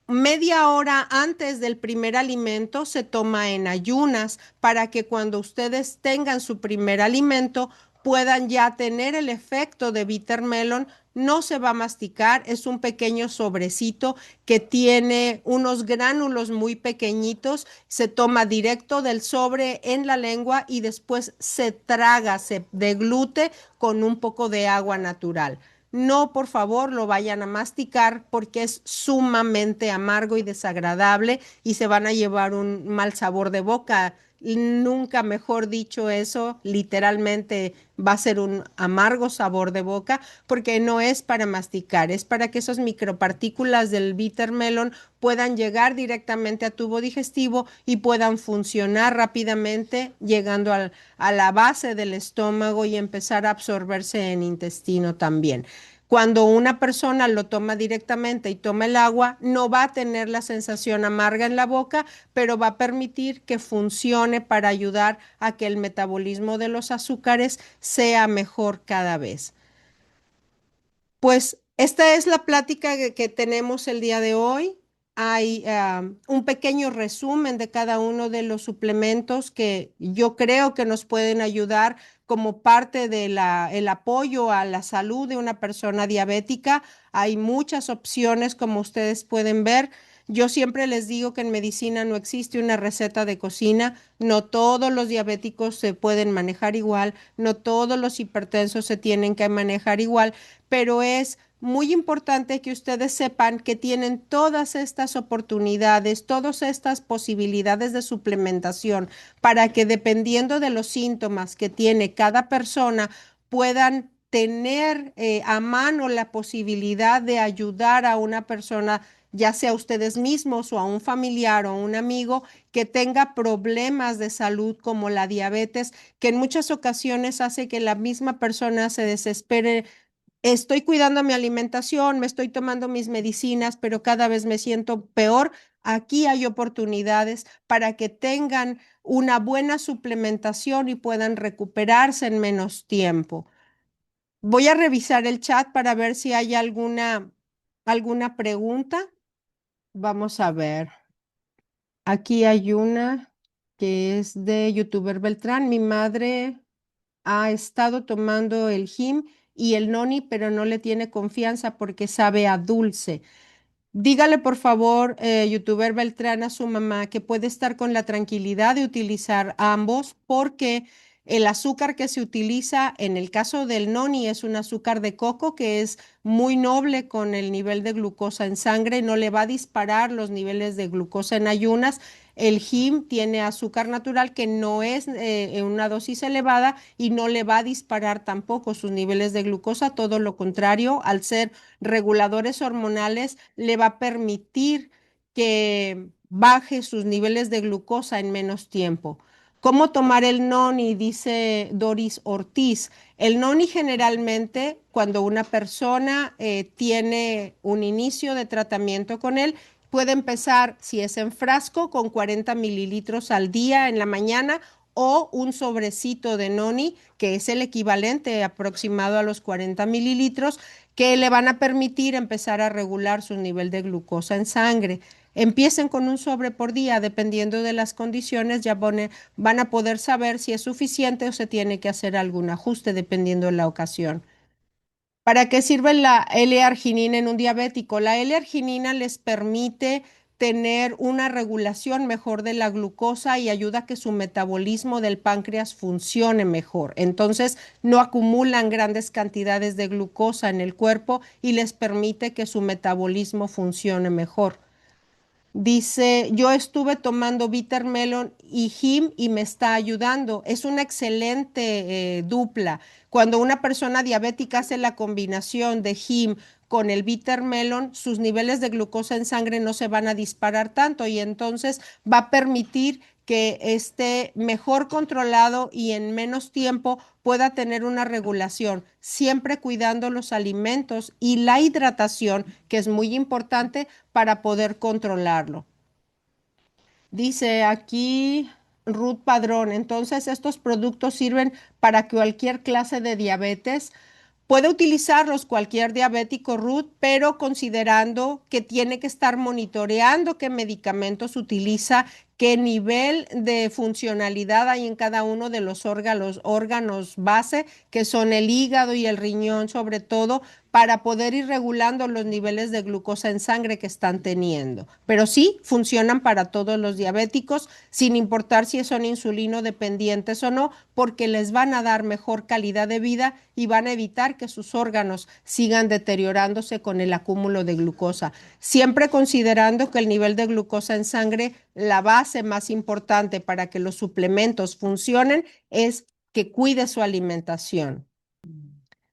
media hora antes del primer alimento, se toma en ayunas para que cuando ustedes tengan su primer alimento puedan ya tener el efecto de bitter melon. No se va a masticar, es un pequeño sobrecito que tiene unos gránulos muy pequeñitos, se toma directo del sobre en la lengua y después se traga, se deglute con un poco de agua natural. No, por favor, lo vayan a masticar porque es sumamente amargo y desagradable y se van a llevar un mal sabor de boca. Nunca mejor dicho eso, literalmente va a ser un amargo sabor de boca porque no es para masticar, es para que esas micropartículas del bitter melon puedan llegar directamente a tubo digestivo y puedan funcionar rápidamente, llegando a la base del estómago y empezar a absorberse en intestino también. Cuando una persona lo toma directamente y toma el agua, no va a tener la sensación amarga en la boca, pero va a permitir que funcione para ayudar a que el metabolismo de los azúcares sea mejor cada vez. Pues esta es la plática que tenemos el día de hoy. Hay un pequeño resumen de cada uno de los suplementos que yo creo que nos pueden ayudar como parte de el apoyo a la salud de una persona diabética. Hay muchas opciones, como ustedes pueden ver. Yo siempre les digo que en medicina no existe una receta de cocina. No todos los diabéticos se pueden manejar igual, no todos los hipertensos se tienen que manejar igual, pero es muy importante que ustedes sepan que tienen todas estas oportunidades, todas estas posibilidades de suplementación para que dependiendo de los síntomas que tiene cada persona puedan tener a mano la posibilidad de ayudar a una persona, ya sea ustedes mismos o a un familiar o un amigo que tenga problemas de salud como la diabetes, que en muchas ocasiones hace que la misma persona se desespere. Estoy cuidando mi alimentación, me estoy tomando mis medicinas, pero cada vez me siento peor. Aquí hay oportunidades para que tengan una buena suplementación y puedan recuperarse en menos tiempo. Voy a revisar el chat para ver si hay alguna pregunta. Vamos a ver. Aquí hay una que es de YouTuber Beltrán. Mi madre ha estado tomando el Jim y el Noni, pero no le tiene confianza porque sabe a dulce. Dígale, por favor, youtuber Beltrán, a su mamá que puede estar con la tranquilidad de utilizar ambos porque el azúcar que se utiliza en el caso del noni es un azúcar de coco que es muy noble con el nivel de glucosa en sangre, no le va a disparar los niveles de glucosa en ayunas. El Jim tiene azúcar natural que no es en una dosis elevada y no le va a disparar tampoco sus niveles de glucosa, todo lo contrario, al ser reguladores hormonales, le va a permitir que baje sus niveles de glucosa en menos tiempo. ¿Cómo tomar el noni? Dice Doris Ortiz. El noni generalmente, cuando una persona tiene un inicio de tratamiento con él, puede empezar, si es en frasco, con 40 mililitros al día en la mañana o un sobrecito de noni, que es el equivalente aproximado a los 40 mililitros, que le van a permitir empezar a regular su nivel de glucosa en sangre. Empiecen con un sobre por día, dependiendo de las condiciones, van a poder saber si es suficiente o se tiene que hacer algún ajuste dependiendo de la ocasión. ¿Para qué sirve la L-arginina en un diabético? La L-arginina les permite tener una regulación mejor de la glucosa y ayuda a que su metabolismo del páncreas funcione mejor. Entonces, no acumulan grandes cantidades de glucosa en el cuerpo y les permite que su metabolismo funcione mejor. Dice, yo estuve tomando Bitter Melon y Jim y me está ayudando. Es una excelente dupla. Cuando una persona diabética hace la combinación de Jim con el Bitter Melon, sus niveles de glucosa en sangre no se van a disparar tanto y entonces va a permitir que esté mejor controlado y en menos tiempo pueda tener una regulación, siempre cuidando los alimentos y la hidratación, que es muy importante para poder controlarlo. Dice aquí Ruth Padrón, entonces estos productos sirven para cualquier clase de diabetes. Puede utilizarlos cualquier diabético Ruth, pero considerando que tiene que estar monitoreando qué medicamentos utiliza, qué nivel de funcionalidad hay en cada uno de los órganos base, que son el hígado y el riñón sobre todo, para poder ir regulando los niveles de glucosa en sangre que están teniendo. Pero sí, funcionan para todos los diabéticos, sin importar si son insulino dependientes o no, porque les van a dar mejor calidad de vida y van a evitar que sus órganos sigan deteriorándose con el acúmulo de glucosa. Siempre considerando que el nivel de glucosa en sangre, la base más importante para que los suplementos funcionen es que cuide su alimentación.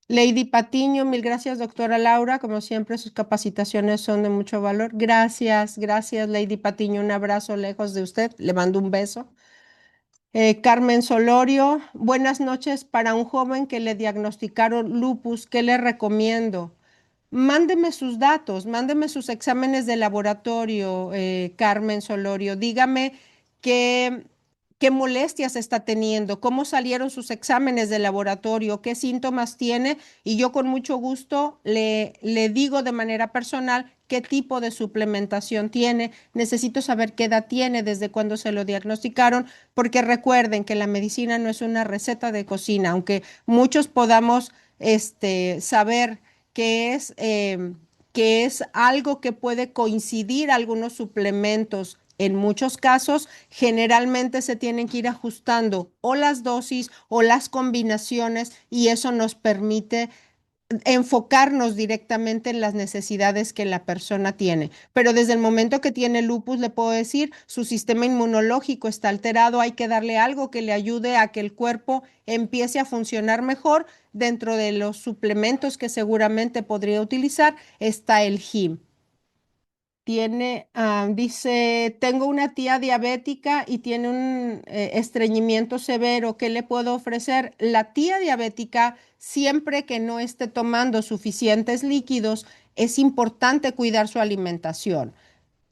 Lady Patiño, mil gracias, doctora Laura. Como siempre, sus capacitaciones son de mucho valor. Gracias, gracias, Lady Patiño. Un abrazo lejos de usted. Le mando un beso. Carmen Solorio, buenas noches. Para un joven que le diagnosticaron lupus, ¿qué le recomiendo? Mándeme sus datos, mándeme sus exámenes de laboratorio, Carmen Solorio. Dígame qué, qué molestias está teniendo, cómo salieron sus exámenes de laboratorio, qué síntomas tiene, y yo con mucho gusto le digo de manera personal qué tipo de suplementación tiene. Necesito saber qué edad tiene, desde cuándo se lo diagnosticaron, porque recuerden que la medicina no es una receta de cocina, aunque muchos podamos saber que que es algo que puede coincidir algunos suplementos. En muchos casos, generalmente se tienen que ir ajustando o las dosis o las combinaciones, y eso nos permite enfocarnos directamente en las necesidades que la persona tiene. Pero desde el momento que tiene lupus, le puedo decir, su sistema inmunológico está alterado, hay que darle algo que le ayude a que el cuerpo empiece a funcionar mejor. Dentro de los suplementos que seguramente podría utilizar está el HIM. Dice, tengo una tía diabética y tiene un estreñimiento severo. ¿Qué le puedo ofrecer? La tía diabética, siempre que no esté tomando suficientes líquidos, es importante cuidar su alimentación.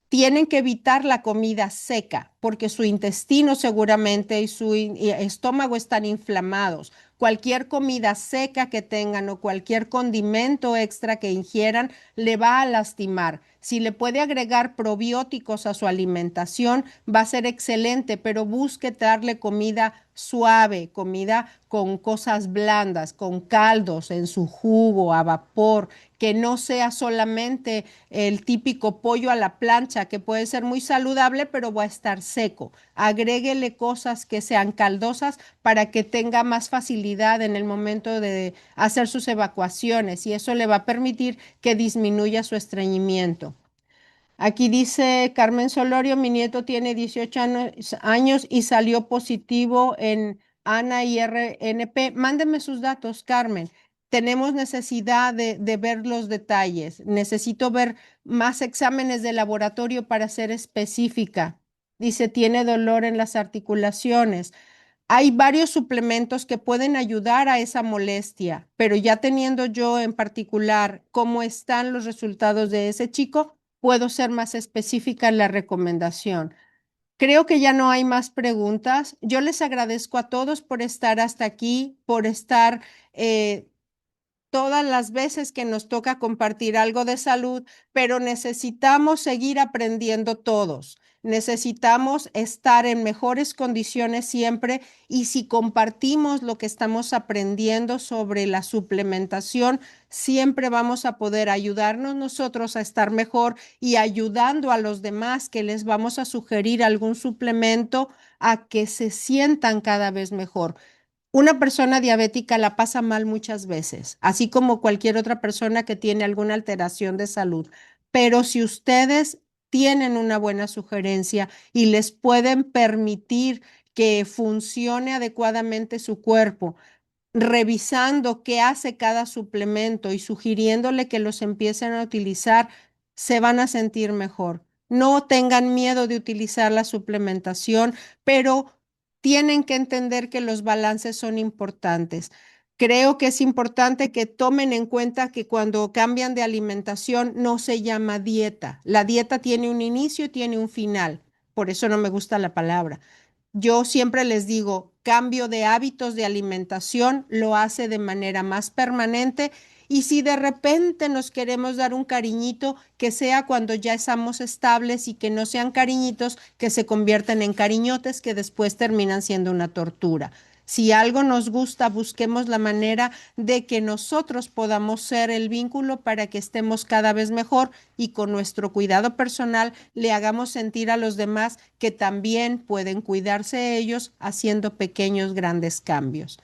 Tienen que evitar la comida seca porque su intestino seguramente y estómago están inflamados. Cualquier comida seca que tengan o cualquier condimento extra que ingieran le va a lastimar. Si le puede agregar probióticos a su alimentación, va a ser excelente, pero busque darle comida suave, comida con cosas blandas, con caldos en su jugo, a vapor, que no sea solamente el típico pollo a la plancha, que puede ser muy saludable, pero va a estar seco. Agréguele cosas que sean caldosas para que tenga más facilidad en el momento de hacer sus evacuaciones, y eso le va a permitir que disminuya su estreñimiento. Aquí dice Carmen Solorio, mi nieto tiene 18 años y salió positivo en ANA y RNP. Mándeme sus datos, Carmen. Tenemos necesidad de ver los detalles. Necesito ver más exámenes de laboratorio para ser específica. Dice, tiene dolor en las articulaciones. Hay varios suplementos que pueden ayudar a esa molestia, pero ya teniendo yo en particular cómo están los resultados de ese chico, puedo ser más específica en la recomendación. Creo que ya no hay más preguntas. Yo les agradezco a todos por estar hasta aquí, por estar todas las veces que nos toca compartir algo de salud, pero necesitamos seguir aprendiendo todos. Necesitamos estar en mejores condiciones siempre, y si compartimos lo que estamos aprendiendo sobre la suplementación, siempre vamos a poder ayudarnos nosotros a estar mejor y ayudando a los demás que les vamos a sugerir algún suplemento a que se sientan cada vez mejor. Una persona diabética la pasa mal muchas veces, así como cualquier otra persona que tiene alguna alteración de salud. Pero si ustedes tienen una buena sugerencia y les pueden permitir que funcione adecuadamente su cuerpo, revisando qué hace cada suplemento y sugiriéndole que los empiecen a utilizar, se van a sentir mejor. No tengan miedo de utilizar la suplementación, pero tienen que entender que los balances son importantes. Creo que es importante que tomen en cuenta que cuando cambian de alimentación no se llama dieta. La dieta tiene un inicio y tiene un final. Por eso no me gusta la palabra. Yo siempre les digo, cambio de hábitos de alimentación lo hace de manera más permanente, y si de repente nos queremos dar un cariñito, que sea cuando ya estamos estables y que no sean cariñitos que se convierten en cariñotes que después terminan siendo una tortura. Si algo nos gusta, busquemos la manera de que nosotros podamos ser el vínculo para que estemos cada vez mejor, y con nuestro cuidado personal le hagamos sentir a los demás que también pueden cuidarse ellos haciendo pequeños, grandes cambios.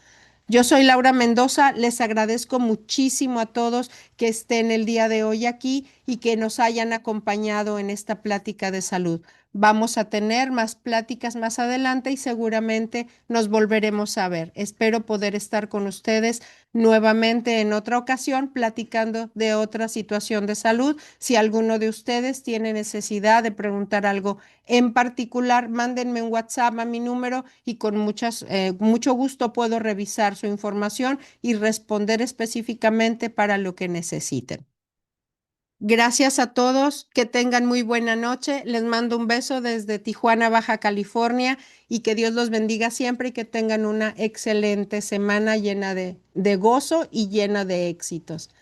Yo soy Laura Mendoza, les agradezco muchísimo a todos que estén el día de hoy aquí y que nos hayan acompañado en esta plática de salud. Vamos a tener más pláticas más adelante y seguramente nos volveremos a ver. Espero poder estar con ustedes nuevamente en otra ocasión platicando de otra situación de salud. Si alguno de ustedes tiene necesidad de preguntar algo en particular, mándenme un WhatsApp a mi número y con mucho gusto puedo revisar su información y responder específicamente para lo que necesiten. Gracias a todos, que tengan muy buena noche. Les mando un beso desde Tijuana, Baja California, y que Dios los bendiga siempre y que tengan una excelente semana llena de gozo y llena de éxitos.